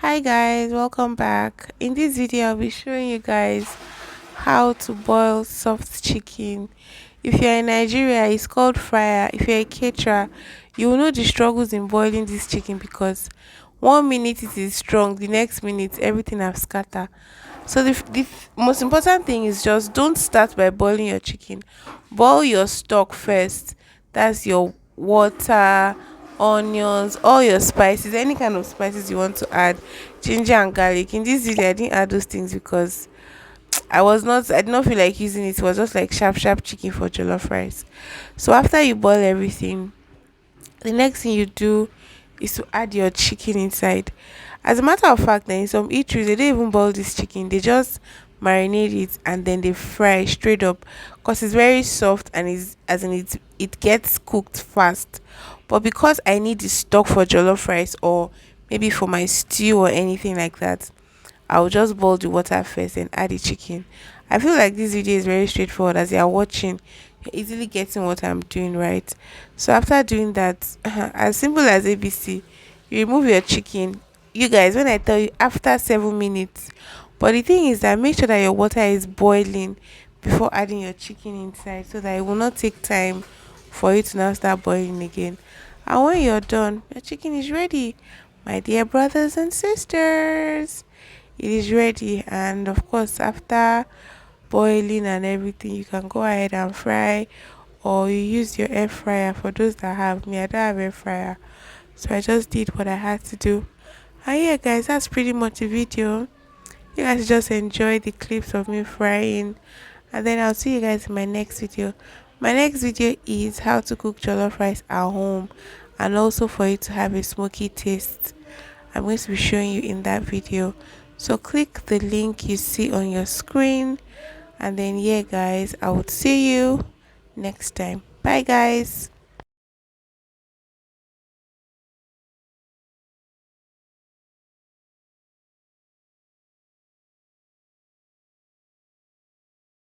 Hi guys, welcome back. In this video, I'll be showing you guys how to boil soft chicken. If you're in Nigeria, it's called fryer. If you're a caterer, you will know the struggles in boiling this chicken because 1 minute it is strong, the next minute everything have scattered. So the most important thing is just don't start by boiling your chicken. Boil your stock first. That's your water, onions, all your spices, any kind of spices you want to add, ginger and garlic. In this video, I didn't add those things because I did not feel like using it. It was just like sharp, sharp chicken for jollof rice. So after you boil everything, the next thing you do is to add your chicken inside. As a matter of fact, in some eateries they don't even boil this chicken. They just marinate it and then they fry straight up because it's very soft and is as in it gets cooked fast. But because I need the stock for jollof rice or maybe for my stew or anything like that, I'll just boil the water first and add the chicken. I feel like this video is very straightforward. As you are watching, you're easily getting what I'm doing, right? So after doing that, as simple as ABC, you remove your chicken. You guys, when I tell you after 7 minutes, but the thing is that make sure that your water is boiling before adding your chicken inside so that it will not take time for it to now start boiling again. And when you're done, your chicken is ready, my dear brothers and sisters. It is ready, and of course, after boiling and everything, you can go ahead and fry, or you use your air fryer. For those that have me, I don't have air fryer, so I just did what I had to do. And yeah, guys, that's pretty much the video. You guys just enjoy the clips of me frying, and then I'll see you guys in my next video. My next video is how to cook jollof rice at home, and also for it to have a smoky taste. I'm going to be showing you in that video. So click the link you see on your screen, and then yeah guys, I would see you next time. Bye guys.